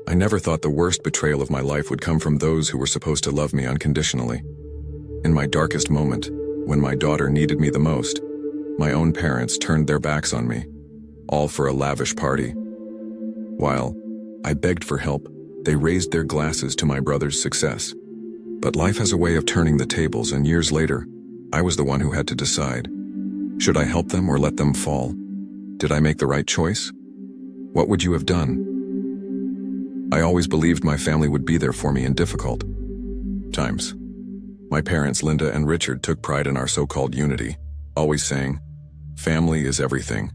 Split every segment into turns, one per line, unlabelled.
I never thought the worst betrayal of my life would come from those who were supposed to love me unconditionally. In my darkest moment, when my daughter needed me the most, my own parents turned their backs on me, all for a lavish party. While I begged for help, they raised their glasses to my brother's success. But life has a way of turning the tables, and years later, I was the one who had to decide. Should I help them or let them fall? Did I make the right choice? What would you have done? I always believed my family would be there for me in difficult times. My parents, Linda and Richard, took pride in our so-called unity, always saying, "Family is everything."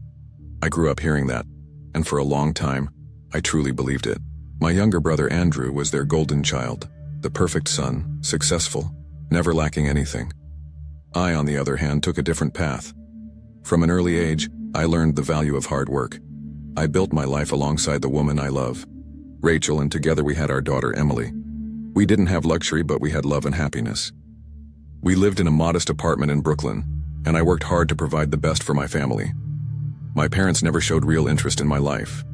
I grew up hearing that, and for a long time, I truly believed it. My younger brother Andrew was their golden child, the perfect son, successful, never lacking anything. I, on the other hand, took a different path. From an early age, I learned the value of hard work. I built my life alongside the woman I love, Rachel, and together we had our daughter Emily. We didn't have luxury, but we had love and happiness. We lived in a modest apartment in Brooklyn, and I worked hard to provide the best for my family. My parents never showed real interest in my life.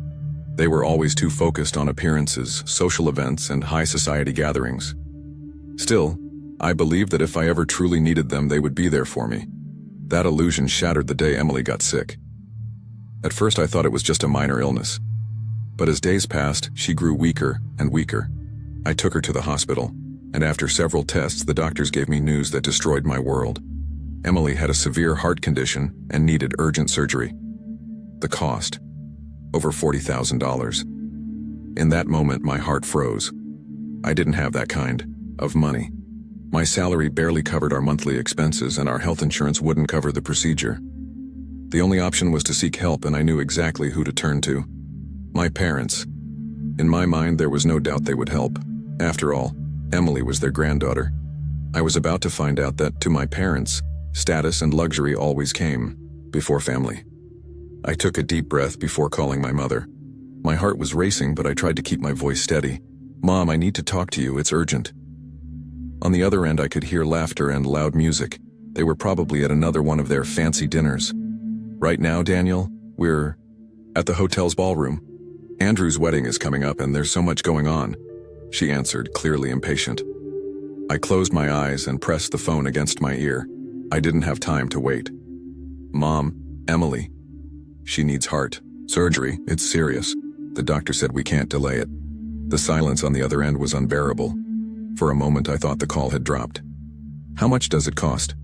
They were always too focused on appearances, social events, and high society gatherings. Still, I believed that if I ever truly needed them, they would be there for me. That illusion shattered the day Emily got sick. At first, I thought it was just a minor illness. But as days passed, she grew weaker and weaker. I took her to the hospital, and after several tests, the doctors gave me news that destroyed my world. Emily had a severe heart condition and needed urgent surgery. The cost: over $40,000. In that moment, my heart froze. I didn't have that kind of money. My salary barely covered our monthly expenses, and our health insurance wouldn't cover the procedure. The only option was to seek help, and I knew exactly who to turn to. My parents. In my mind, there was no doubt they would help. After all, Emily was their granddaughter. I was about to find out that, to my parents, status and luxury always came before family. I took a deep breath before calling my mother. My heart was racing, but I tried to keep my voice steady. "Mom, I need to talk to you, it's urgent." On the other end, I could hear laughter and loud music. They were probably at another one of their fancy dinners. "Right now, Daniel, we're at the hotel's ballroom. Andrew's wedding is coming up and there's so much going on," she answered, clearly impatient. I closed my eyes and pressed the phone against my ear. I didn't have time to wait. "Mom, Emily. She needs heart surgery. It's serious. The doctor said we can't delay it." The silence on the other end was unbearable. For a moment, I thought the call had dropped. "How much does it cost?"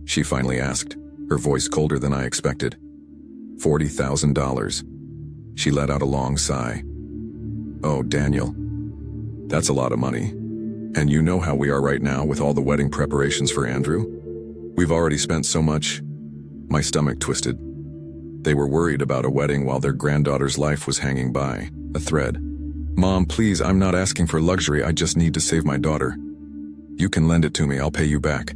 she finally asked, her voice colder than I expected. $40,000. She let out a long sigh. "Oh, Daniel. That's a lot of money. And you know how we are right now with all the wedding preparations for Andrew? We've already spent so much." My stomach twisted. They were worried about a wedding while their granddaughter's life was hanging by a thread. "Mom, please, I'm not asking for luxury, I just need to save my daughter. You can lend it to me, I'll pay you back."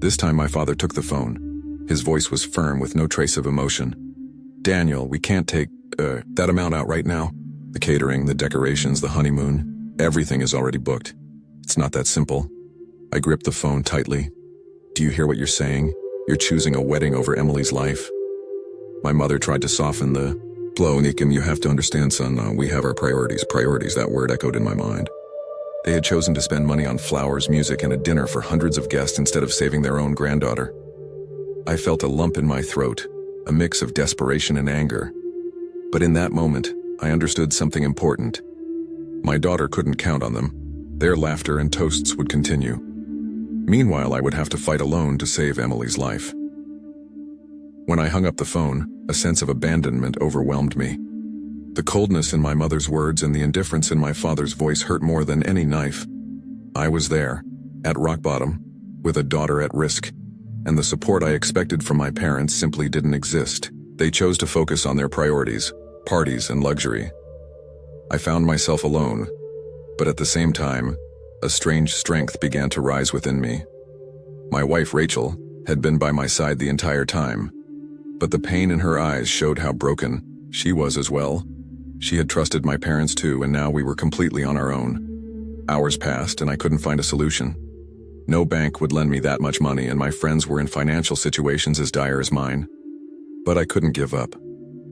This time my father took the phone. His voice was firm with no trace of emotion. "Daniel, we can't take that amount out right now. The catering, the decorations, the honeymoon, everything is already booked. It's not that simple." I gripped the phone tightly. "Do you hear what you're saying? You're choosing a wedding over Emily's life." My mother tried to soften the blow. "Nikim, you have to understand, son, we have our priorities." Priorities, that word echoed in my mind. They had chosen to spend money on flowers, music, and a dinner for hundreds of guests instead of saving their own granddaughter. I felt a lump in my throat, a mix of desperation and anger. But in that moment, I understood something important. My daughter couldn't count on them. Their laughter and toasts would continue. Meanwhile, I would have to fight alone to save Emily's life. When I hung up the phone, a sense of abandonment overwhelmed me. The coldness in my mother's words and the indifference in my father's voice hurt more than any knife. I was there, at rock bottom, with a daughter at risk, and the support I expected from my parents simply didn't exist. They chose to focus on their priorities, parties and luxury. I found myself alone, but at the same time, a strange strength began to rise within me. My wife, Rachel, had been by my side the entire time, but the pain in her eyes showed how broken she was as well. She had trusted my parents too, and now we were completely on our own. Hours passed and I couldn't find a solution. No bank would lend me that much money, and my friends were in financial situations as dire as mine. But I couldn't give up.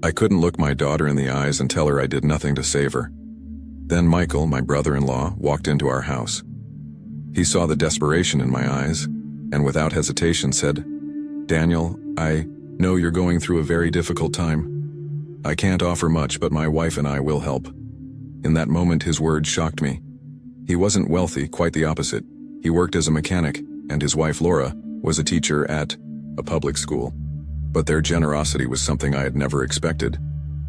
I couldn't look my daughter in the eyes and tell her I did nothing to save her. Then Michael, my brother-in-law, walked into our house. He saw the desperation in my eyes, and without hesitation said, "Daniel, I know you're going through a very difficult time. I can't offer much, but my wife and I will help." In that moment, his words shocked me. He wasn't wealthy, quite the opposite. He worked as a mechanic, and his wife, Laura, was a teacher at a public school. But their generosity was something I had never expected.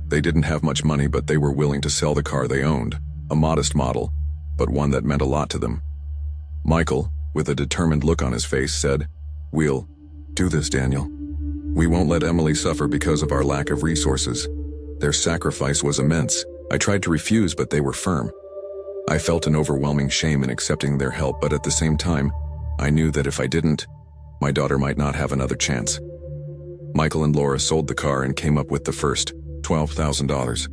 They didn't have much money, but they were willing to sell the car they owned, a modest model, but one that meant a lot to them. Michael, with a determined look on his face, said, "We'll do this, Daniel. We won't let Emily suffer because of our lack of resources." Their sacrifice was immense. I tried to refuse, but they were firm. I felt an overwhelming shame in accepting their help, but at the same time, I knew that if I didn't, my daughter might not have another chance. Michael and Laura sold the car and came up with the first $12,000.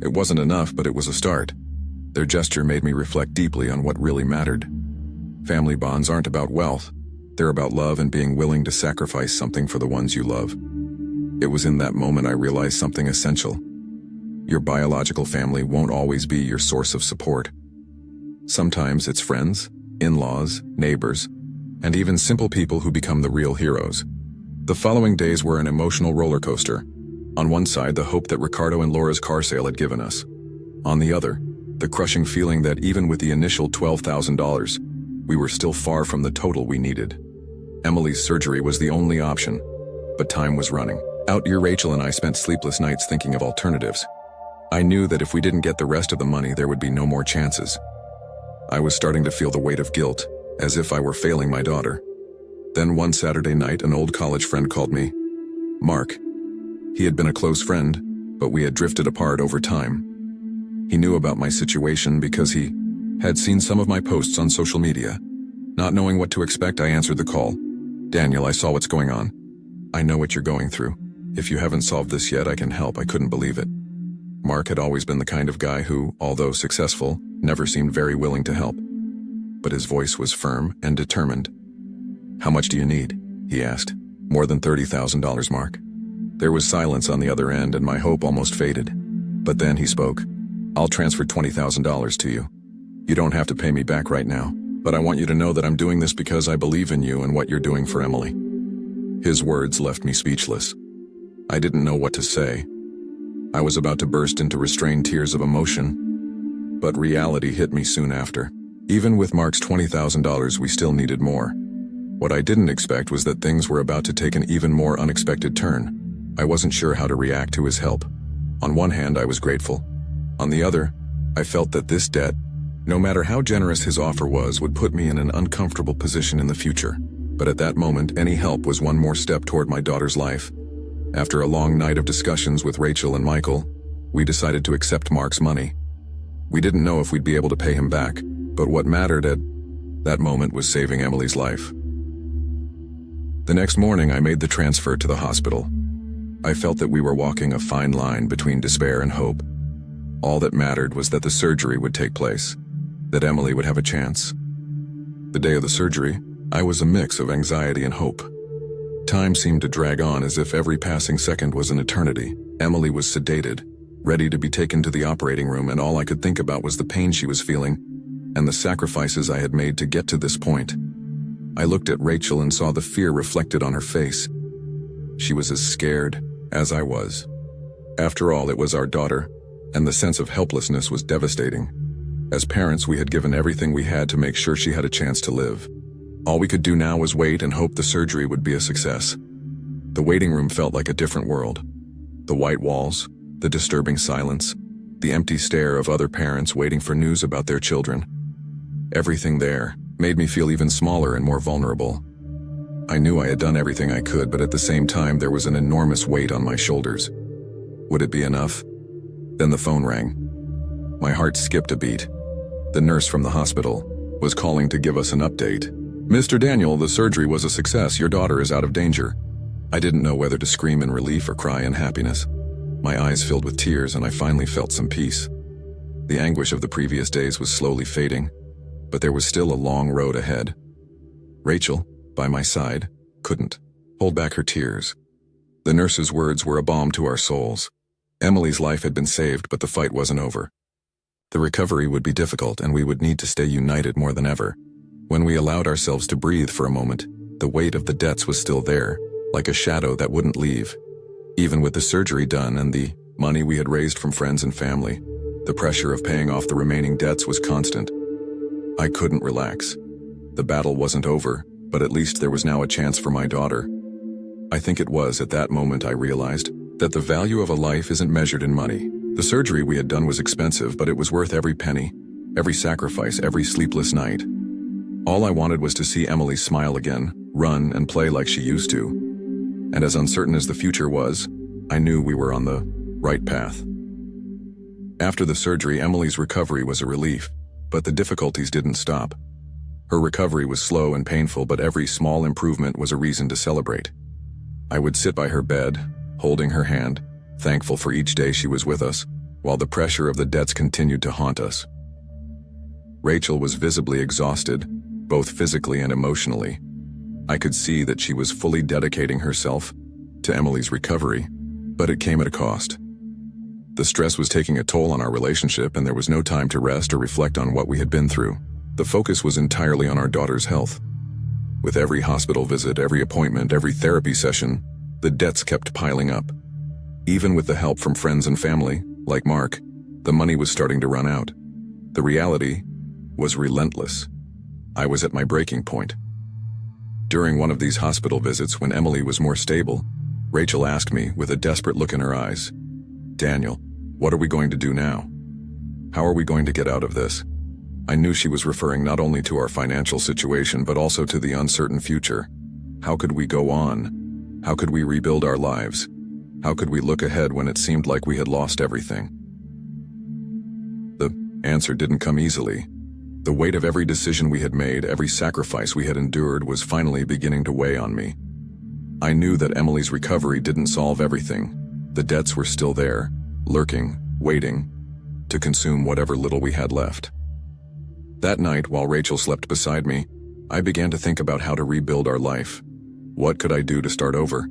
It wasn't enough, but it was a start. Their gesture made me reflect deeply on what really mattered. Family bonds aren't about wealth. They're about love and being willing to sacrifice something for the ones you love. It was in that moment I realized something essential. Your biological family won't always be your source of support. Sometimes it's friends, in-laws, neighbors, and even simple people who become the real heroes. The following days were an emotional roller coaster. On one side, the hope that Ricardo and Laura's car sale had given us. On the other, the crushing feeling that even with the initial $12,000, we were still far from the total we needed. Emily's surgery was the only option, but time was running out. Rachel and I spent sleepless nights thinking of alternatives. I knew that if we didn't get the rest of the money, there would be no more chances. I was starting to feel the weight of guilt, as if I were failing my daughter. Then one Saturday night, an old college friend called me. Mark. He had been a close friend, but we had drifted apart over time. He knew about my situation because he had seen some of my posts on social media. Not knowing what to expect, I answered the call. "Daniel, I saw what's going on. I know what you're going through. If you haven't solved this yet, I can help." I couldn't believe it. Mark had always been the kind of guy who, although successful, never seemed very willing to help. But his voice was firm and determined. "How much do you need?" he asked. "More than $30,000, Mark." There was silence on the other end, and my hope almost faded. But then he spoke. "I'll transfer $20,000 to you. You don't have to pay me back right now, but I want you to know that I'm doing this because I believe in you and what you're doing for Emily." His words left me speechless. I didn't know what to say. I was about to burst into restrained tears of emotion, but reality hit me soon after. Even with Mark's $20,000, we still needed more. What I didn't expect was that things were about to take an even more unexpected turn. I wasn't sure how to react to his help. On one hand, I was grateful. On the other, I felt that this debt, no matter how generous his offer was, would put me in an uncomfortable position in the future. But at that moment, any help was one more step toward my daughter's life. After a long night of discussions with Rachel and Michael, we decided to accept Mark's money. We didn't know if we'd be able to pay him back, but what mattered at that moment was saving Emily's life. The next morning, I made the transfer to the hospital. I felt that we were walking a fine line between despair and hope. All that mattered was that the surgery would take place, that Emily would have a chance. The day of the surgery, I was a mix of anxiety and hope. Time seemed to drag on as if every passing second was an eternity. Emily was sedated, ready to be taken to the operating room, and all I could think about was the pain she was feeling and the sacrifices I had made to get to this point. I looked at Rachel and saw the fear reflected on her face. She was as scared as I was. After all, it was our daughter, and the sense of helplessness was devastating. As parents, we had given everything we had to make sure she had a chance to live. All we could do now was wait and hope the surgery would be a success. The waiting room felt like a different world. The white walls, the disturbing silence, the empty stare of other parents waiting for news about their children. Everything there made me feel even smaller and more vulnerable. I knew I had done everything I could, but at the same time there was an enormous weight on my shoulders. Would it be enough? Then the phone rang. My heart skipped a beat. The nurse from the hospital was calling to give us an update. "Mr. Daniel, the surgery was a success. Your daughter is out of danger." I didn't know whether to scream in relief or cry in happiness. My eyes filled with tears, and I finally felt some peace. The anguish of the previous days was slowly fading, but there was still a long road ahead. Rachel, by my side, couldn't hold back her tears. The nurse's words were a balm to our souls. Emily's life had been saved, but the fight wasn't over. The recovery would be difficult and we would need to stay united more than ever. When we allowed ourselves to breathe for a moment, the weight of the debts was still there, like a shadow that wouldn't leave. Even with the surgery done and the money we had raised from friends and family, the pressure of paying off the remaining debts was constant. I couldn't relax. The battle wasn't over, but at least there was now a chance for my daughter. I think it was at that moment I realized that the value of a life isn't measured in money. The surgery we had done was expensive, but it was worth every penny, every sacrifice, every sleepless night. All I wanted was to see Emily smile again, run and play like she used to. And as uncertain as the future was, I knew we were on the right path. After the surgery, Emily's recovery was a relief, but the difficulties didn't stop. Her recovery was slow and painful, but every small improvement was a reason to celebrate. I would sit by her bed, holding her hand, thankful for each day she was with us, while the pressure of the debts continued to haunt us. Rachel was visibly exhausted, both physically and emotionally. I could see that she was fully dedicating herself to Emily's recovery, but it came at a cost. The stress was taking a toll on our relationship, and there was no time to rest or reflect on what we had been through. The focus was entirely on our daughter's health. With every hospital visit, every appointment, every therapy session, the debts kept piling up. Even with the help from friends and family, like Mark, the money was starting to run out. The reality was relentless. I was at my breaking point. During one of these hospital visits, when Emily was more stable, Rachel asked me, with a desperate look in her eyes, "Daniel, what are we going to do now? How are we going to get out of this?" I knew she was referring not only to our financial situation, but also to the uncertain future. How could we go on? How could we rebuild our lives? How could we look ahead when it seemed like we had lost everything? The answer didn't come easily. The weight of every decision we had made, every sacrifice we had endured, was finally beginning to weigh on me. I knew that Emily's recovery didn't solve everything. The debts were still there, lurking, waiting to consume whatever little we had left. That night, while Rachel slept beside me, I began to think about how to rebuild our life. What could I do to start over?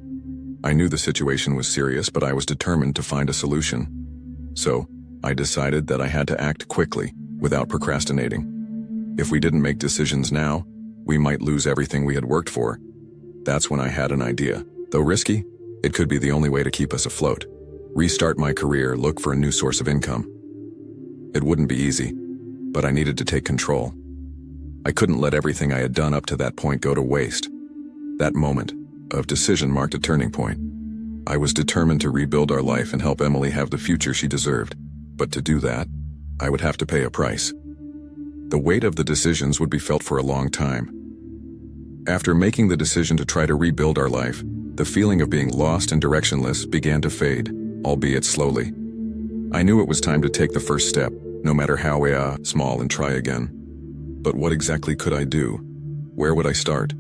I knew the situation was serious, but I was determined to find a solution. So, I decided that I had to act quickly, without procrastinating. If we didn't make decisions now, we might lose everything we had worked for. That's when I had an idea. Though risky, it could be the only way to keep us afloat. Restart my career, look for a new source of income. It wouldn't be easy, but I needed to take control. I couldn't let everything I had done up to that point go to waste. That moment of decision marked a turning point. I was determined to rebuild our life and help Emily have the future she deserved. But to do that, I would have to pay a price. The weight of the decisions would be felt for a long time. After making the decision to try to rebuild our life, the feeling of being lost and directionless began to fade, albeit slowly. I knew it was time to take the first step, no matter how small, and try again. But what exactly could I do? Where would I start?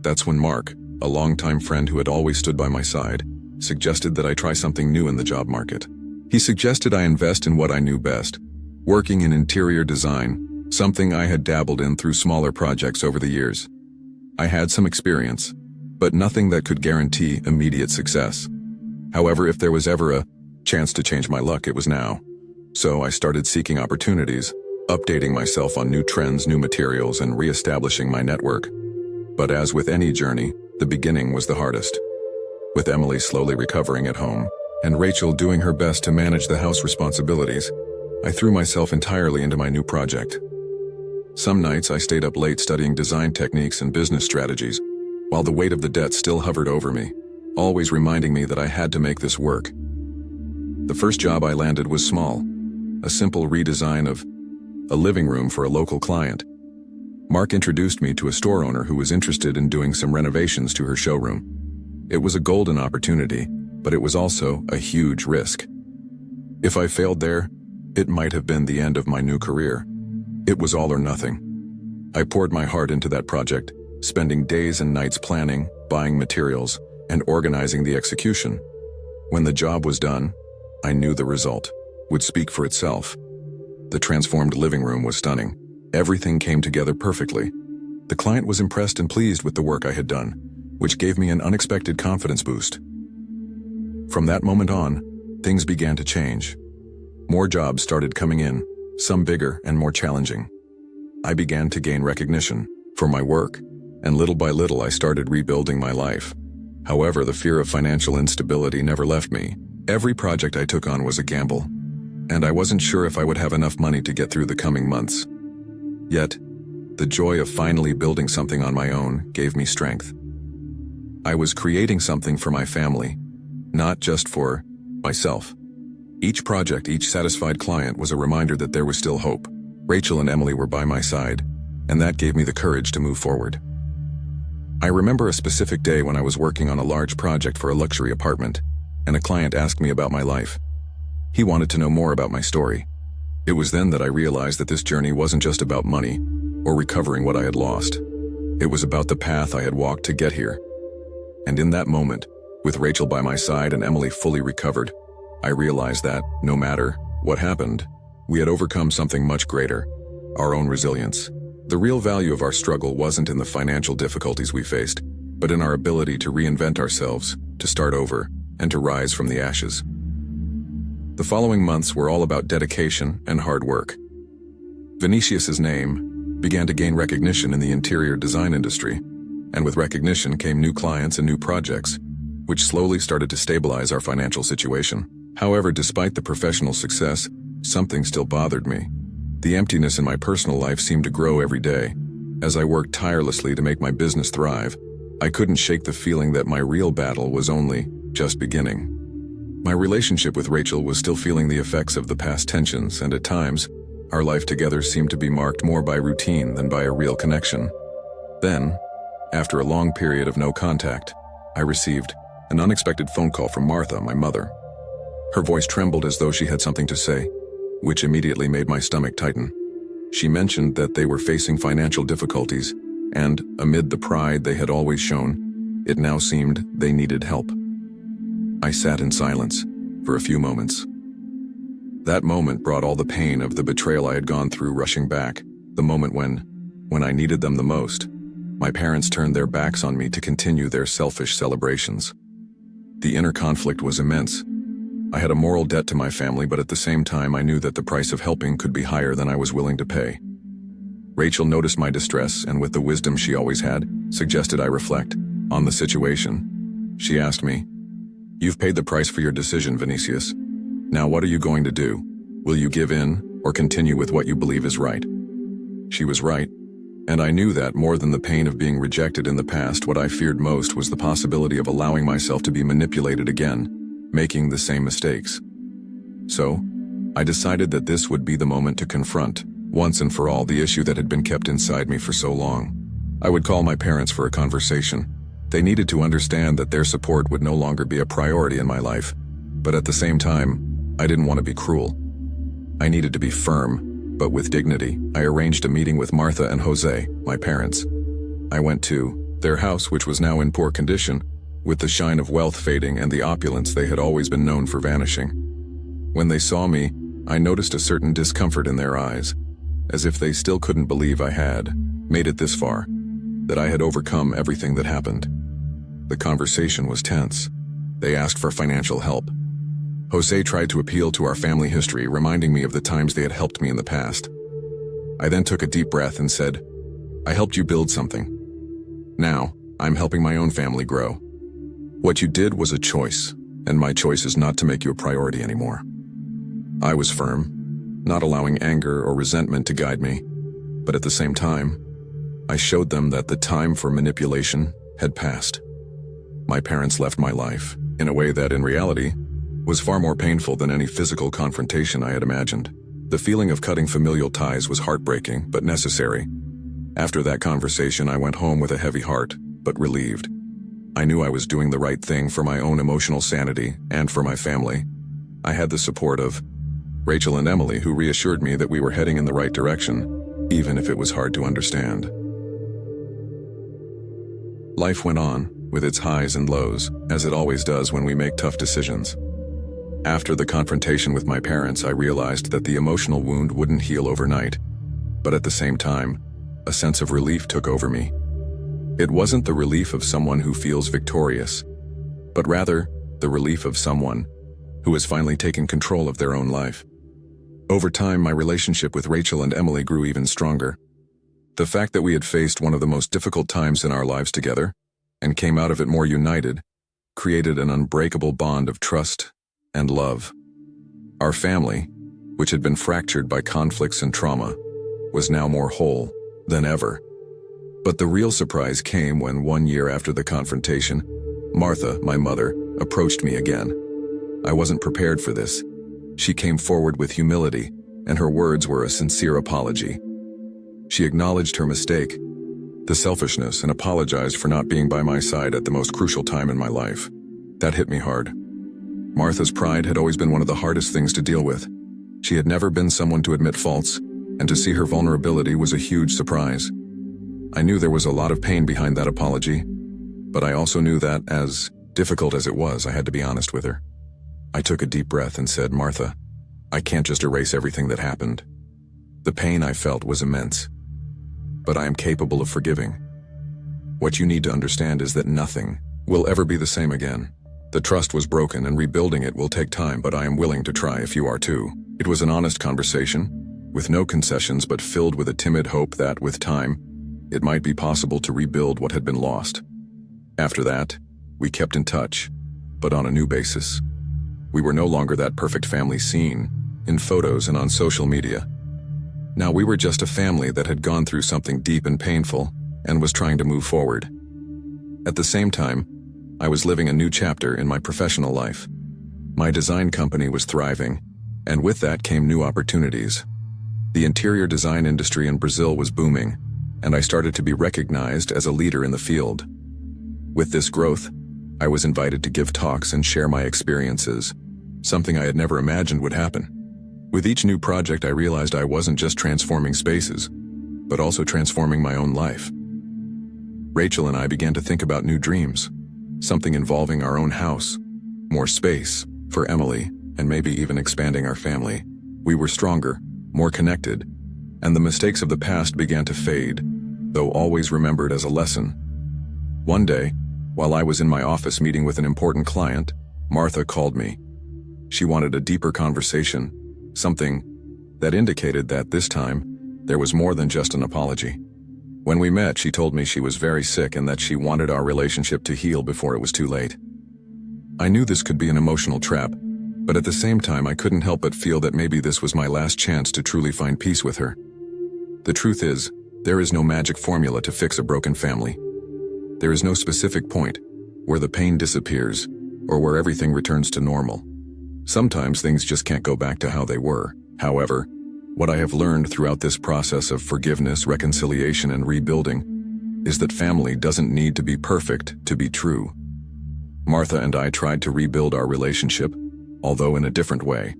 That's when Mark, a longtime friend who had always stood by my side, suggested that I try something new in the job market. He suggested I invest in what I knew best, working in interior design, something I had dabbled in through smaller projects over the years. I had some experience, but nothing that could guarantee immediate success. However, if there was ever a chance to change my luck, it was now. So I started seeking opportunities, updating myself on new trends, new materials, and re-establishing my network. But as with any journey, the beginning was the hardest. With Emily slowly recovering at home, and Rachel doing her best to manage the house responsibilities, I threw myself entirely into my new project. Some nights I stayed up late studying design techniques and business strategies, while the weight of the debt still hovered over me, always reminding me that I had to make this work. The first job I landed was small, a simple redesign of a living room for a local client. Mark introduced me to a store owner who was interested in doing some renovations to her showroom. It was a golden opportunity, but it was also a huge risk. If I failed there, it might have been the end of my new career. It was all or nothing. I poured my heart into that project, spending days and nights planning, buying materials, and organizing the execution. When the job was done, I knew the result would speak for itself. The transformed living room was stunning. Everything came together perfectly. The client was impressed and pleased with the work I had done, which gave me an unexpected confidence boost. From that moment on, things began to change. More jobs started coming in, some bigger and more challenging. I began to gain recognition for my work, and little by little I started rebuilding my life. However, the fear of financial instability never left me. Every project I took on was a gamble, and I wasn't sure if I would have enough money to get through the coming months. Yet, the joy of finally building something on my own gave me strength. I was creating something for my family, not just for myself. Each project, each satisfied client was a reminder that there was still hope. Rachel and Emily were by my side, and that gave me the courage to move forward. I remember a specific day when I was working on a large project for a luxury apartment, and a client asked me about my life. He wanted to know more about my story. It was then that I realized that this journey wasn't just about money or recovering what I had lost. It was about the path I had walked to get here. And in that moment, with Rachel by my side and Emily fully recovered, I realized that, no matter what happened, we had overcome something much greater, our own resilience. The real value of our struggle wasn't in the financial difficulties we faced, but in our ability to reinvent ourselves, to start over, and to rise from the ashes. The following months were all about dedication and hard work. Vinicius's name began to gain recognition in the interior design industry, and with recognition came new clients and new projects, which slowly started to stabilize our financial situation. However, despite the professional success, something still bothered me. The emptiness in my personal life seemed to grow every day. As I worked tirelessly to make my business thrive, I couldn't shake the feeling that my real battle was only just beginning. My relationship with Rachel was still feeling the effects of the past tensions, and at times, our life together seemed to be marked more by routine than by a real connection. Then, after a long period of no contact, I received an unexpected phone call from Martha, my mother. Her voice trembled as though she had something to say, which immediately made my stomach tighten. She mentioned that they were facing financial difficulties, and, amid the pride they had always shown, it now seemed they needed help. I sat in silence for a few moments. That moment brought all the pain of the betrayal I had gone through rushing back, the moment when I needed them the most. My parents turned their backs on me to continue their selfish celebrations. The inner conflict was immense. I had a moral debt to my family, but at the same time I knew that the price of helping could be higher than I was willing to pay. Rachel noticed my distress, and with the wisdom she always had, suggested I reflect on the situation. She asked me, "You've paid the price for your decision, Vinicius. Now what are you going to do? Will you give in, or continue with what you believe is right?" She was right, and I knew that more than the pain of being rejected in the past, what I feared most was the possibility of allowing myself to be manipulated again, making the same mistakes. So, I decided that this would be the moment to confront, once and for all, the issue that had been kept inside me for so long. I would call my parents for a conversation. They needed to understand that their support would no longer be a priority in my life, but at the same time, I didn't want to be cruel. I needed to be firm, but with dignity. I arranged a meeting with Martha and Jose, my parents. I went to their house, which was now in poor condition, with the shine of wealth fading and the opulence they had always been known for vanishing. When they saw me, I noticed a certain discomfort in their eyes, as if they still couldn't believe I had made it this far, that I had overcome everything that happened. The conversation was tense. They asked for financial help. Jose tried to appeal to our family history, reminding me of the times they had helped me in the past. I then took a deep breath and said, "I helped you build something. Now, I'm helping my own family grow. What you did was a choice, and my choice is not to make you a priority anymore." I was firm, not allowing anger or resentment to guide me, but at the same time, I showed them that the time for manipulation had passed. My parents left my life in a way that, in reality, was far more painful than any physical confrontation I had imagined. The feeling of cutting familial ties was heartbreaking, but necessary. After that conversation, I went home with a heavy heart, but relieved. I knew I was doing the right thing for my own emotional sanity and for my family. I had the support of Rachel and Emily, who reassured me that we were heading in the right direction, even if it was hard to understand. Life went on, with its highs and lows, as it always does when we make tough decisions. After the confrontation with my parents, I realized that the emotional wound wouldn't heal overnight, but at the same time, a sense of relief took over me. It wasn't the relief of someone who feels victorious, but rather the relief of someone who has finally taken control of their own life. Over time, my relationship with Rachel and Emily grew even stronger. The fact that we had faced one of the most difficult times in our lives together, and came out of it more united, created an unbreakable bond of trust and love. Our family, which had been fractured by conflicts and trauma, was now more whole than ever. But the real surprise came when 1 year after the confrontation, Martha, my mother, approached me again. I wasn't prepared for this. She came forward with humility, and her words were a sincere apology. She acknowledged her mistake, the selfishness, and apologized for not being by my side at the most crucial time in my life. That hit me hard. Martha's pride had always been one of the hardest things to deal with. She had never been someone to admit faults, and to see her vulnerability was a huge surprise. I knew there was a lot of pain behind that apology, but I also knew that, as difficult as it was, I had to be honest with her. I took a deep breath and said, "Martha, I can't just erase everything that happened. The pain I felt was immense, but I am capable of forgiving. What you need to understand is that nothing will ever be the same again. The trust was broken and rebuilding it will take time, but I am willing to try if you are too." It was an honest conversation, with no concessions but filled with a timid hope that, with time, it might be possible to rebuild what had been lost. After that, we kept in touch, but on a new basis. We were no longer that perfect family seen in photos and on social media. Now we were just a family that had gone through something deep and painful and was trying to move forward. At the same time, I was living a new chapter in my professional life. My design company was thriving, and with that came new opportunities. The interior design industry in Brazil was booming, and I started to be recognized as a leader in the field. With this growth, I was invited to give talks and share my experiences, something I had never imagined would happen. With each new project, I realized I wasn't just transforming spaces, but also transforming my own life. Rachel and I began to think about new dreams, something involving our own house, more space for Emily, and maybe even expanding our family. We were stronger, more connected, and the mistakes of the past began to fade, though always remembered as a lesson. One day, while I was in my office meeting with an important client, Martha called me. She wanted a deeper conversation, something that indicated that this time, there was more than just an apology. When we met, she told me she was very sick and that she wanted our relationship to heal before it was too late. I knew this could be an emotional trap, but at the same time I couldn't help but feel that maybe this was my last chance to truly find peace with her. The truth is, there is no magic formula to fix a broken family. There is no specific point where the pain disappears or where everything returns to normal. Sometimes things just can't go back to how they were. However, what I have learned throughout this process of forgiveness, reconciliation, and rebuilding is that family doesn't need to be perfect to be true. Martha and I tried to rebuild our relationship, although in a different way.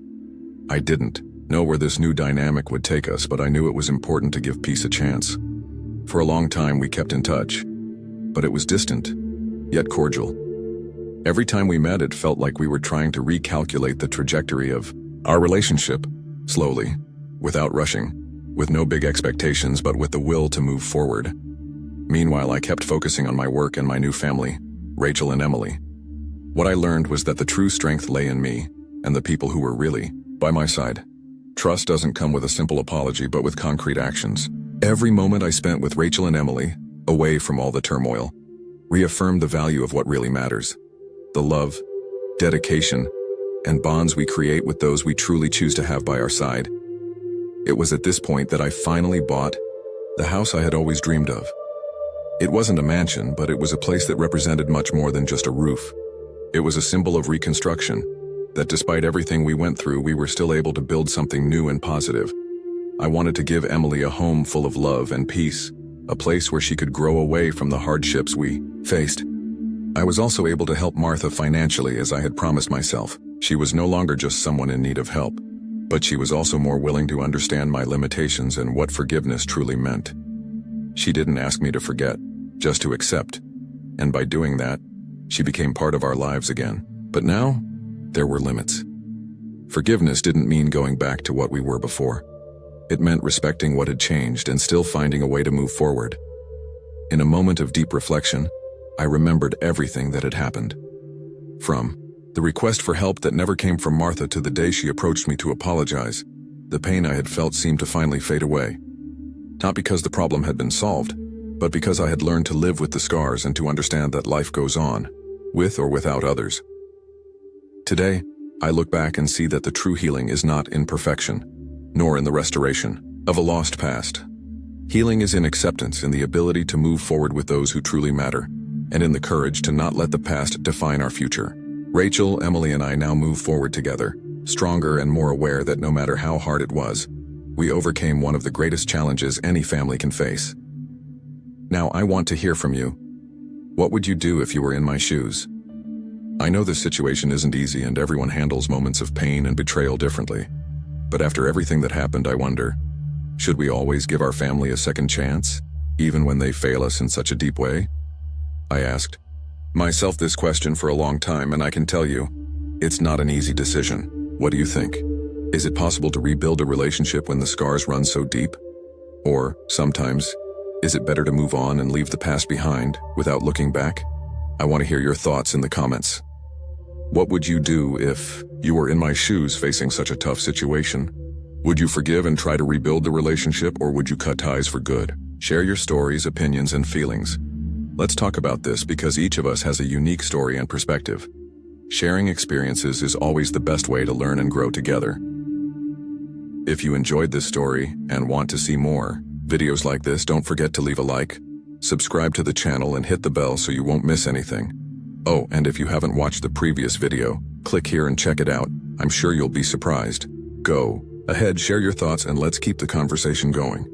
I didn't know where this new dynamic would take us, but I knew it was important to give peace a chance. For a long time we kept in touch, but it was distant, yet cordial. Every time we met, it felt like we were trying to recalculate the trajectory of our relationship, slowly, without rushing, with no big expectations but with the will to move forward. Meanwhile, I kept focusing on my work and my new family, Rachel and Emily. What I learned was that the true strength lay in me and the people who were really by my side. Trust doesn't come with a simple apology but with concrete actions. Every moment I spent with Rachel and Emily, away from all the turmoil, reaffirmed the value of what really matters. The love, dedication, and bonds we create with those we truly choose to have by our side. It was at this point that I finally bought the house I had always dreamed of. It wasn't a mansion, but it was a place that represented much more than just a roof. It was a symbol of reconstruction, that despite everything we went through, we were still able to build something new and positive. I wanted to give Emily a home full of love and peace, a place where she could grow away from the hardships we faced. I was also able to help Martha financially as I had promised myself. She was no longer just someone in need of help, but she was also more willing to understand my limitations and what forgiveness truly meant. She didn't ask me to forget, just to accept, and by doing that, she became part of our lives again. But now, there were limits. Forgiveness didn't mean going back to what we were before. It meant respecting what had changed and still finding a way to move forward. In a moment of deep reflection, I remembered everything that had happened. From the request for help that never came from Martha to the day she approached me to apologize, The pain I had felt seemed to finally fade away. Not because the problem had been solved, but because I had learned to live with the scars and to understand that life goes on, with or without others. Today, I look back and see that the true healing is not in perfection, nor in the restoration of a lost past. Healing is in acceptance, in the ability to move forward with those who truly matter, and in the courage to not let the past define our future. Rachel, Emily, and I now move forward together, stronger and more aware that no matter how hard it was, we overcame one of the greatest challenges any family can face. Now, I want to hear from you. What would you do if you were in my shoes? I know this situation isn't easy and everyone handles moments of pain and betrayal differently. But after everything that happened, I wonder, should we always give our family a second chance, even when they fail us in such a deep way? I asked myself this question for a long time, and I can tell you, it's not an easy decision. What do you think? Is it possible to rebuild a relationship when the scars run so deep? Or, sometimes, is it better to move on and leave the past behind without looking back? I want to hear your thoughts in the comments. What would you do if you were in my shoes facing such a tough situation? Would you forgive and try to rebuild the relationship, or would you cut ties for good? Share your stories, opinions, and feelings. Let's talk about this because each of us has a unique story and perspective. Sharing experiences is always the best way to learn and grow together. If you enjoyed this story and want to see more videos like this, don't forget to leave a like, subscribe to the channel, and hit the bell so you won't miss anything. Oh, and if you haven't watched the previous video, click here and check it out. I'm sure you'll be surprised. Go ahead, share your thoughts, and let's keep the conversation going.